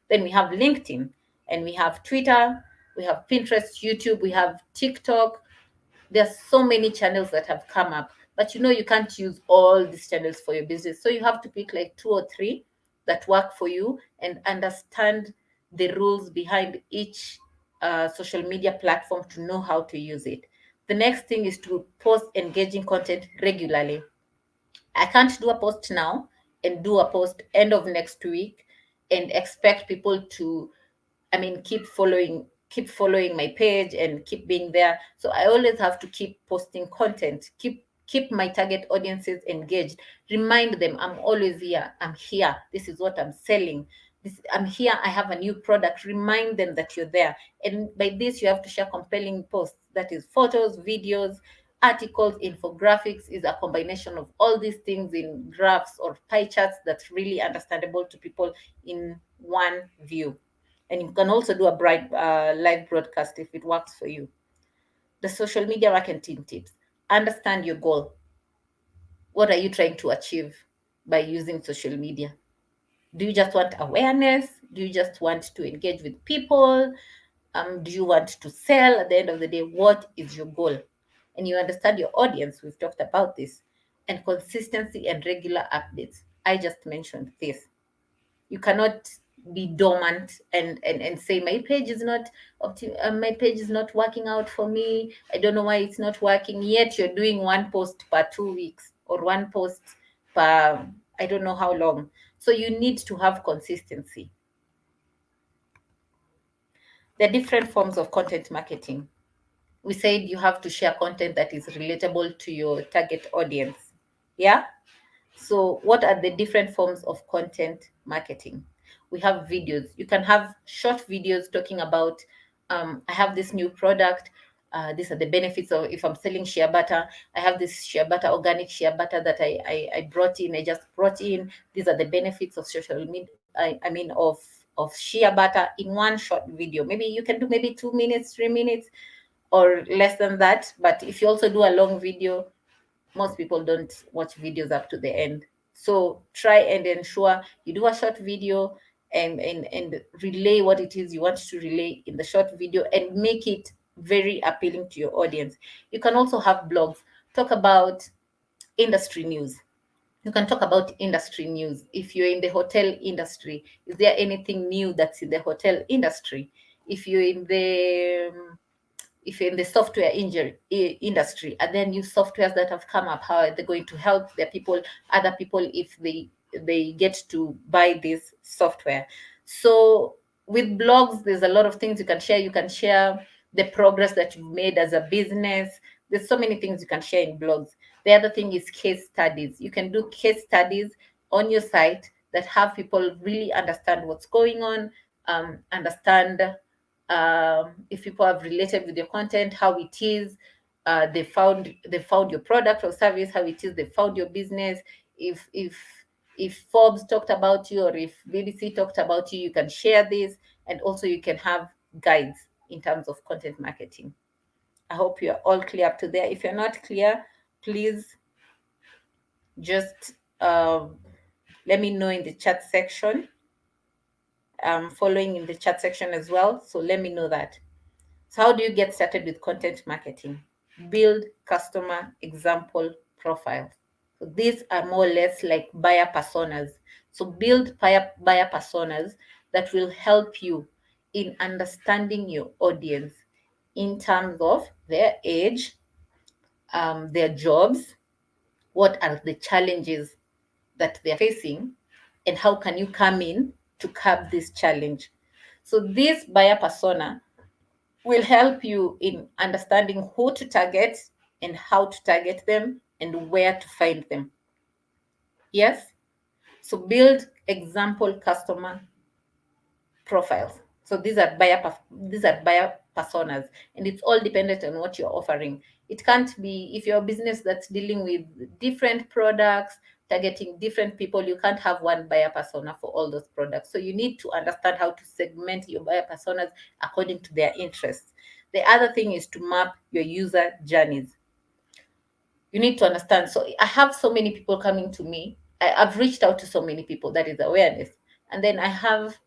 Then we have LinkedIn, and we have Twitter, we have Pinterest, YouTube, we have TikTok. There's so many channels that have come up, but you can't use all these channels for your business. So you have to pick like two or three that work for you and understand the rules behind each social media platform to know how to use it. The next thing is to post engaging content regularly. I can't do a post now and do a post end of next week and expect people to, keep following my page and keep being there. So I always have to keep posting content, keep my target audiences engaged, remind them I'm always here, I'm here, this is what I'm selling, I'm here, I have a new product. Remind them that you're there. And by this, you have to share compelling posts, that is photos, videos, articles, infographics. Is a combination of all these things in graphs or pie charts that's really understandable to people in one view. And you can also do a bright live broadcast if it works for you. The social media marketing tips: understand your goal. What are you trying to achieve by using social media? Do you just want awareness? Do you just want to engage with people? Do you want to sell? At the end of the day, what is your goal? And you understand your audience. We've talked about this. And consistency and regular updates. I just mentioned this. You cannot be dormant and say my page is not working out for me. I don't know why it's not working. Yet you're doing one post per 2 weeks or one post per I don't know how long. So you need to have consistency. There are different forms of content marketing. We said you have to share content that is relatable to your target audience. Yeah. So, what are the different forms of content marketing? We have videos. You can have short videos talking about, I have this new product. These are the benefits of if I'm selling shea butter. I have this shea butter, organic shea butter that I brought in. I just brought in. These are the benefits of social media. Of shea butter in one short video. Maybe you can do maybe 2 minutes, 3 minutes, or less than that. But if you also do a long video, most people don't watch videos up to the end. So try and ensure you do a short video and relay what it is you want to relay in the short video and make it very appealing to your audience. You can also have blogs. Talk about industry news. You can talk about industry news. If you're in the hotel industry, is there anything new that's in the hotel industry? If you're in the software industry, are there new softwares that have come up? How are they going to help other people if they get to buy this software? So with blogs, there's a lot of things you can share. You can share the progress that you've made as a business. There's so many things you can share in blogs. The other thing is case studies. You can do case studies on your site that have people really understand what's going on, understand if people have related with your content, how it is they found your product or service, how it is they found your business. If Forbes talked about you or if BBC talked about you, you can share this. and also you can have guides in terms of content marketing. I hope you're all clear up to there. If you're not clear, please just let me know in the chat section. I'm following in the chat section as well, so let me know that. So how do you get started with content marketing? Build customer example profiles. So these are more or less like buyer personas. So build buyer personas that will help you in understanding your audience in terms of their age, their jobs, what are the challenges that they're facing, and how can you come in to curb this challenge. So this buyer persona will help you in understanding who to target and how to target them and where to find them. Yes? So build example customer profiles. So these are buyer personas, and it's all dependent on what you're offering. It can't be, if you're a business that's dealing with different products, targeting different people, you can't have one buyer persona for all those products. So you need to understand how to segment your buyer personas according to their interests. The other thing is to map your user journeys. You need to understand. So I have so many people coming to me. I've reached out to so many people, that is awareness. And then I have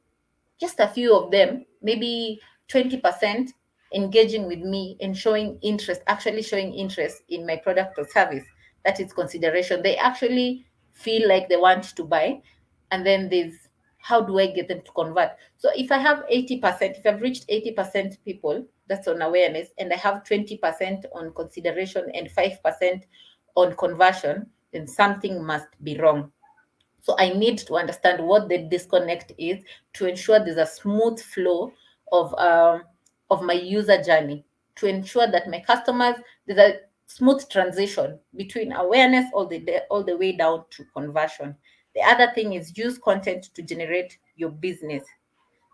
just a few of them, maybe 20%, engaging with me and showing interest, actually showing interest in my product or service. That is consideration. They actually feel like they want to buy. And then there's how do I get them to convert? So if I have 80%, if I've reached 80% people, that's on awareness, and I have 20% on consideration and 5% on conversion, then something must be wrong. So I need to understand what the disconnect is to ensure there's a smooth flow of my user journey, to ensure that my customers, there's a smooth transition between awareness all the way down to conversion. The other thing is use content to generate your business.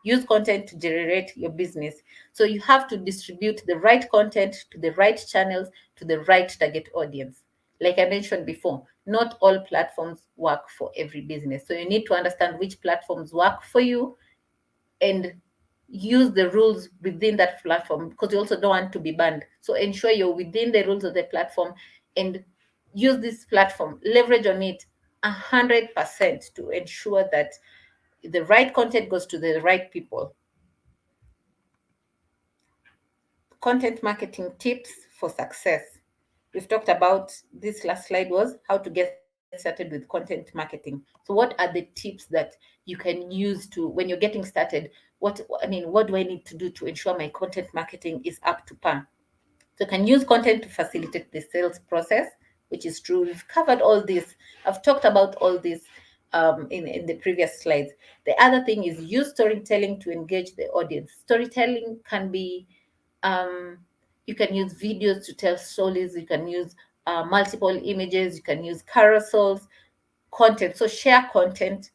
Use content to generate your business. So you have to distribute the right content to the right channels to the right target audience. Like I mentioned before, not all platforms work for every business. So you need to understand which platforms work for you and use the rules within that platform, because you also don't want to be banned. So ensure you're within the rules of the platform and use this platform, leverage on it 100% to ensure that the right content goes to the right people. Content marketing tips for success. We've talked about, this last slide was how to get started with content marketing. So what are the tips that you can use to, when you're getting started, what do I need to do to ensure my content marketing is up to par? So you can use content to facilitate the sales process, which is true. We've covered all this. I've talked about all this in the previous slides. The other thing is use storytelling to engage the audience. Storytelling can be, um, you can use videos to tell stories, you can use multiple images, you can use carousels, content. So share content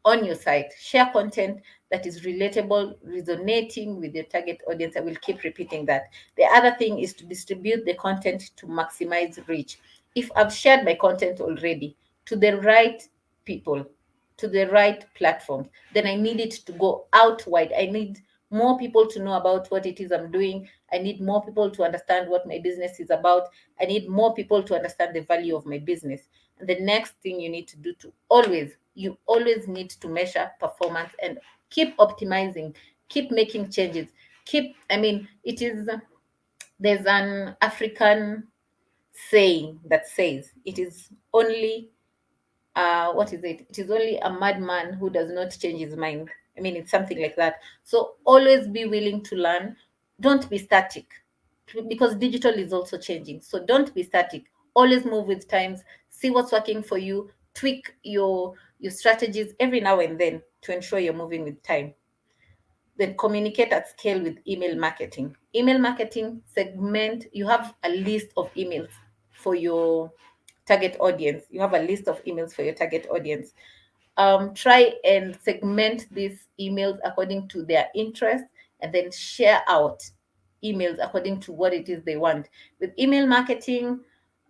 on your site. Share content that is relatable, resonating with your target audience. I will keep repeating that. The other thing is to distribute the content to maximize reach. If I've shared my content already to the right people, to the right platforms, then I need it to go out wide. I need more people to know about what it is I'm doing. I need more people to understand what my business is about. I need more people to understand the value of my business. And the next thing you need to do, to you always need to measure performance and keep optimizing, keep making changes, it is, there's an African saying that says it is only what is it? It is only a madman who does not change his mind. It's something like that. So always be willing to learn. Don't be static, because digital is also changing. So don't be static. Always move with times. See what's working for you. Tweak your strategies every now and then to ensure you're moving with time. Then communicate at scale with email marketing. Email marketing, segment, you have a list of emails for your target audience. You have a list of emails for your target audience. Try and segment these emails according to their interest, and then share out emails according to what it is they want. With email marketing,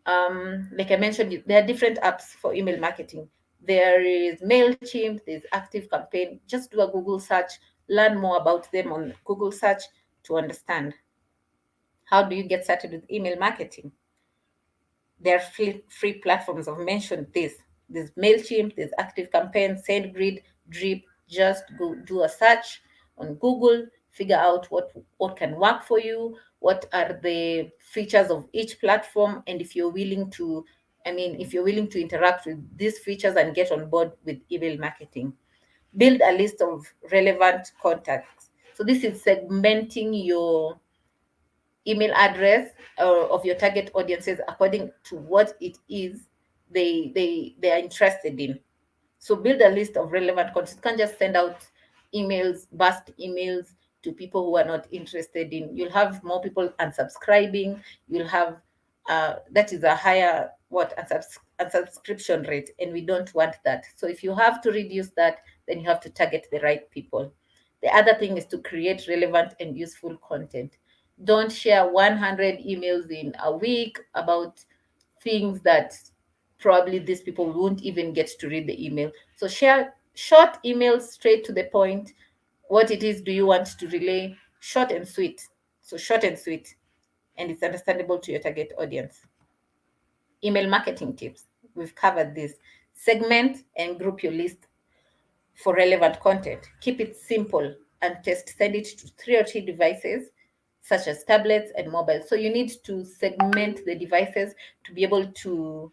like I mentioned, there are different apps for email marketing. There is MailChimp, there's Active Campaign. Just do a Google search, Learn more about them on Google search to understand. How do you get started with email marketing? There are free platforms. I've mentioned this. There's MailChimp, there's ActiveCampaign, SendGrid, Drip. Just go do a search on Google, figure out what can work for you, what are the features of each platform, and if you're willing to, if you're willing to interact with these features and get on board with email marketing. Build a list of relevant contacts. So this is segmenting your email address of your target audiences according to what it is they are interested in. So build a list of relevant content. You can't just send out emails, burst emails to people who are not interested in. You'll have more people unsubscribing. You'll have that is a higher unsubscription rate, and we don't want that. So if you have to reduce that, then you have to target the right people. The other thing is to create relevant and useful content. Don't share 100 emails in a week about things that probably these people won't even get to read the email. So share short emails straight to the point. What it is do you want to relay? Short and sweet. So short and sweet, and it's understandable to your target audience. Email marketing tips. We've covered this. Segment and group your list for relevant content. Keep it simple and test send it to 3 or 3 devices such as tablets and mobile. So you need to segment the devices to be able to,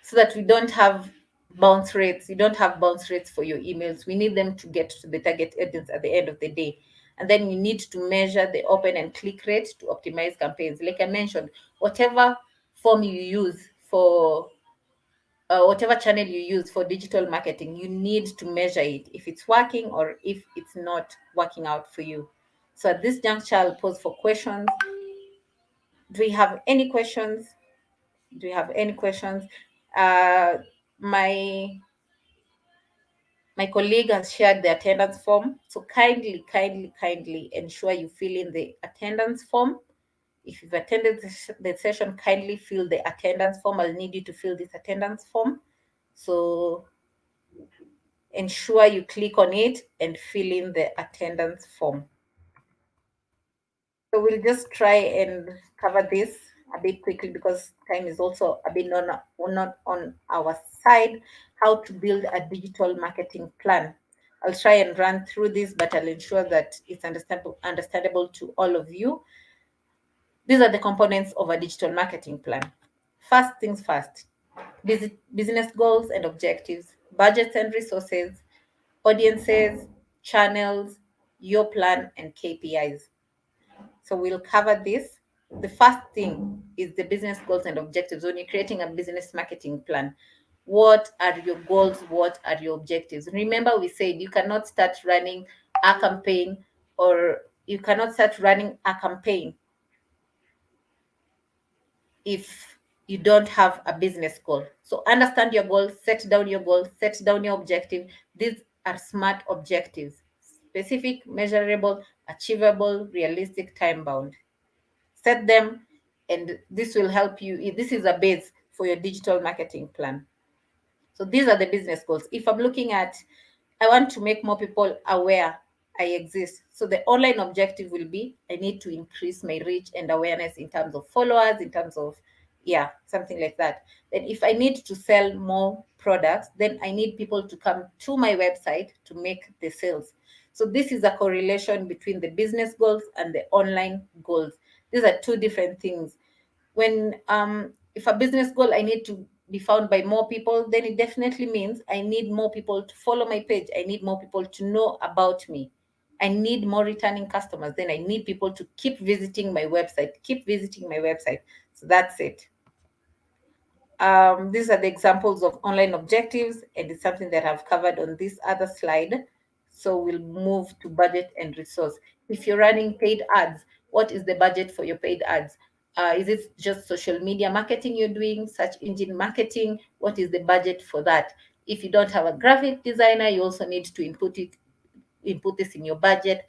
so that we don't have bounce rates. You don't have bounce rates for your emails. We need them to get to the target audience at the end of the day. And then you need to measure the open and click rate to optimize campaigns. Like I mentioned, whatever form you use for whatever channel you use for digital marketing, you need to measure it if it's working or if it's not working out for you. So at this juncture, I'll pause for questions. Do we have any questions? Do you have any questions? Uh, my my colleague has shared the attendance form. So kindly ensure you fill in the attendance form. If you've attended the session, kindly fill the attendance form. I'll need you to fill this attendance form. So ensure you click on it and fill in the attendance form. So we'll just try and cover this a bit quickly because time is also a bit not on our side. How to build a digital marketing plan. I'll try and run through this, but I'll ensure that it's understandable to all of you. These are the components of a digital marketing plan. First things first, business goals and objectives, budgets and resources, audiences, channels, your plan, and KPIs. So we'll cover this. The first thing is the business goals and objectives. When you're creating a business marketing plan, what are your goals? What are your objectives? Remember, we said you cannot start running a campaign or you cannot start running a campaign if you don't have a business goal. So understand your goal, set down your goal, set down your objective. These are SMART objectives: specific, measurable, achievable, realistic, time bound. Set them, and this will help you. This is a base for your digital marketing plan. So these are the business goals. If I'm looking at, I want to make more people aware I exist. So the online objective will be, I need to increase my reach and awareness in terms of followers, in terms of, yeah, something like that. Then if I need to sell more products, then I need people to come to my website to make the sales. So this is a correlation between the business goals and the online goals. These are two different things. When if a business goal, I need to be found by more people, then it definitely means I need more people to follow my page. I need more people to know about me. I need more returning customers. Then I need people to keep visiting my website. So that's it. These are the examples of online objectives, and it's something that I've covered on this other slide. So we'll move to budget and resource. If you're running paid ads, what is the budget for your paid ads? Is it just social media marketing you're doing, search engine marketing? What is the budget for that? If you don't have a graphic designer, you also need to input this in your budget.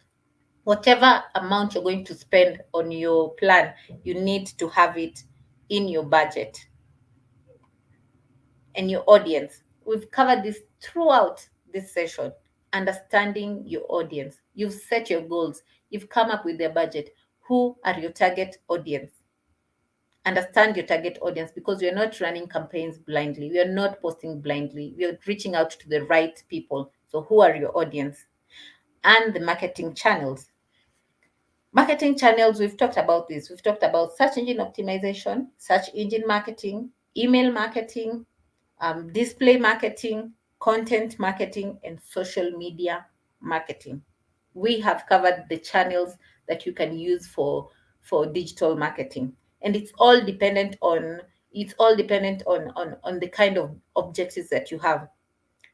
Whatever amount you're going to spend on your plan, you need to have it in your budget. And your audience. We've covered this throughout this session. understanding your audience. You've set your goals, you've come up with their budget. Who are your target audience? Understand your target audience, because we are not running campaigns blindly. We are not posting blindly. We are reaching out to the right people. So, who are your audience? And the marketing channels. Marketing channels, we've talked about this. We've talked about search engine optimization, search engine marketing, email marketing, display marketing, content marketing, and social media marketing. We have covered the channels that you can use for digital marketing, and it's all dependent on the kind of objectives that you have.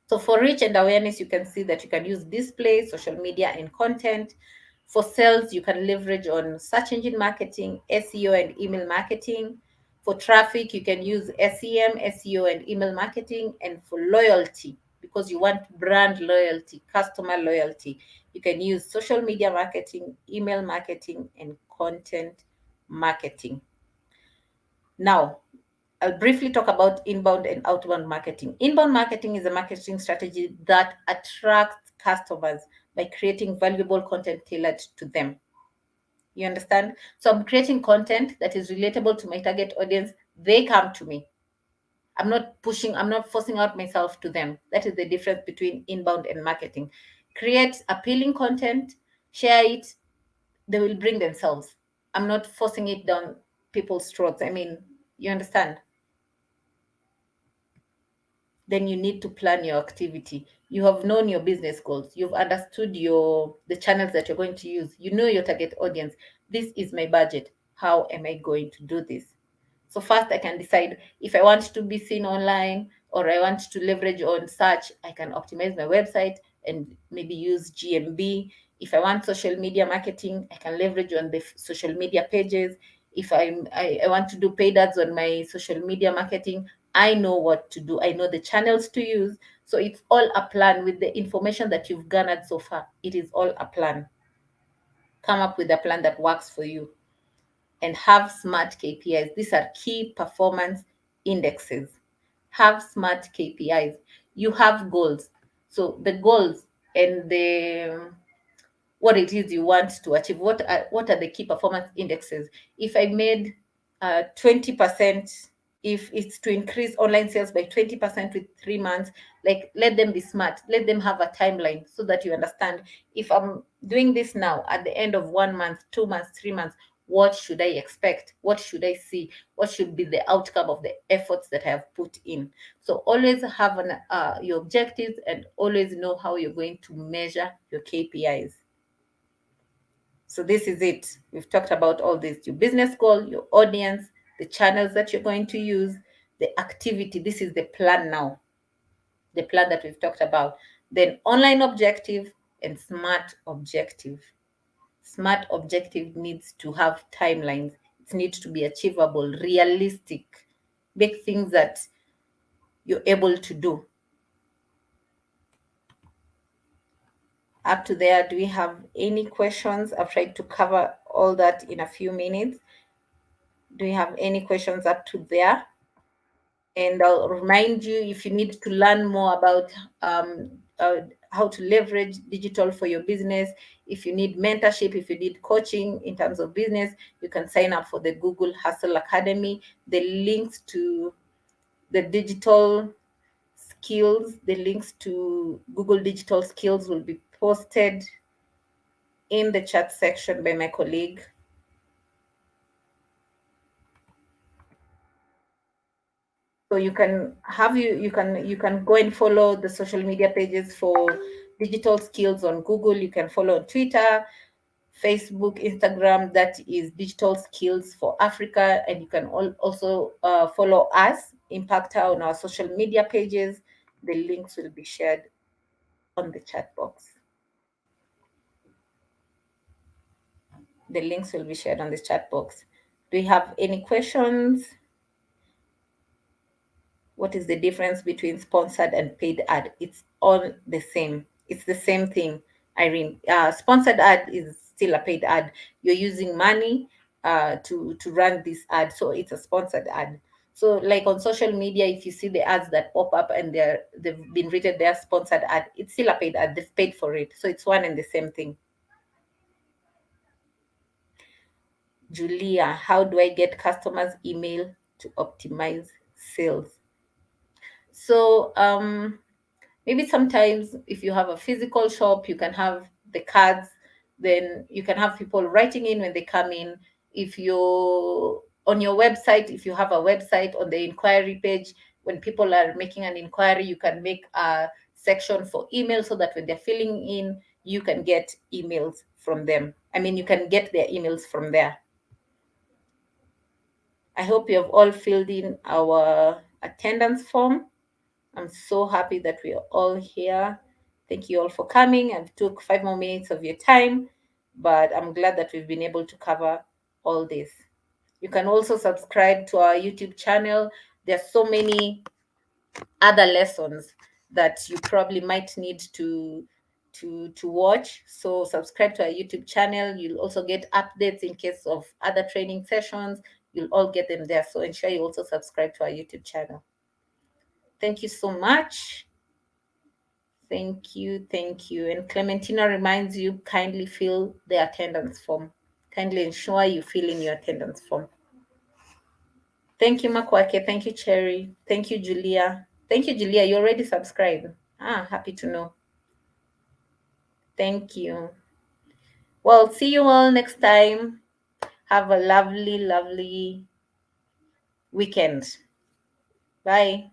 So for reach and awareness, you can see that you can use display, social media, and content. For sales, you can leverage on search engine marketing, SEO, and email marketing. For traffic, you can use SEM, SEO, and email marketing. And for loyalty, because you want brand loyalty, customer loyalty, you can use social media marketing, email marketing, and content marketing. Now, I'll briefly talk about inbound and outbound marketing. Inbound marketing is a marketing strategy that attracts customers by creating valuable content tailored to them. You understand? So I'm creating content that is relatable to my target audience. They come to me. I'm not forcing out myself to them. That is the difference between inbound and marketing. Create appealing content, share it, they will bring themselves. I'm not forcing it down people's throats. I mean, you understand? Then you need to plan your activity. You have known your business goals. You've understood the channels that you're going to use. You know your target audience. This is my budget. How am I going to do this? So first I can decide if I want to be seen online or I want to leverage on search. I can optimize my website and maybe use GMB. If I want social media marketing, I can leverage on the social media pages. If I want to do paid ads on my social media marketing, I know what to do. I know the channels to use. So it's all a plan with the information that you've garnered so far. It is all a plan. Come up with a plan that works for you and have smart KPIs. These are key performance indexes. Have smart KPIs. You have goals. So the goals and the what it is you want to achieve. What are the key performance indexes? If I made 20%, if it's to increase online sales by 20% with 3 months, like let them be smart. Let them have a timeline so that you understand if I'm doing this now at the end of 1 month, 2 months, 3 months, what should I expect? What should I see? What should be the outcome of the efforts that I have put in? So always have your objectives and always know how you're going to measure your KPIs. So this is it. We've talked about all this: your business goal, your audience, the channels that you're going to use, the activity. This is the plan now, the plan that we've talked about. Then online objective and smart objective. Smart objective needs to have timelines. It needs to be achievable, realistic, big things that you're able to do. Up to there, do we have any questions? I've tried to cover all that in a few minutes. Do you have any questions up to there? And I'll remind you, if you need to learn more about how to leverage digital for your business, if you need mentorship, if you need coaching in terms of business, you can sign up for the Google Hustle Academy. The links to the digital skills, the links to Google digital skills will be posted in the chat section by my colleague. So you can go and follow the social media pages for digital skills on Google. You can follow on Twitter, Facebook, Instagram. That is Digital Skills for Africa, and you can also follow us, Impactor, on our social media pages. The links will be shared on the chat box. The links will be shared on the chat box. Do you have any questions? What is the difference between sponsored and paid ad? It's all the same. It's the same thing, Irene. Sponsored ad is still a paid ad. You're using money to run this ad, so it's a sponsored ad. So like on social media, if you see the ads that pop up and they've been rated, they're sponsored ad, it's still a paid ad, they've paid for it. So it's one and the same thing. Julia, how do I get customers' email to optimize sales? So maybe sometimes if you have a physical shop, you can have the cards, then you can have people writing in when they come in. If you're on your website, if you have a website, on the inquiry page, when people are making an inquiry, you can make a section for email so that when they're filling in, you can get emails from them. I mean, you can get their emails from there. I hope you have all filled in our attendance form. I'm so happy that we are all here. Thank you all for coming. I've took 5 more minutes of your time, but I'm glad that we've been able to cover all this. You can also subscribe to our YouTube channel. There's so many other lessons that you probably might need to watch. So subscribe to our YouTube channel. You'll also get updates in case of other training sessions. You'll all get them there. So ensure you also subscribe to our YouTube channel. Thank you so much. Thank you, thank you. And Clementina reminds you, kindly fill the attendance form. Kindly ensure you fill in your attendance form. Thank you, Makwake. Thank you, Cherry. Thank you, Julia. Thank you, Julia. You already subscribed. Happy to know. Thank you. Well, see you all next time. Have a lovely, lovely weekend. Bye.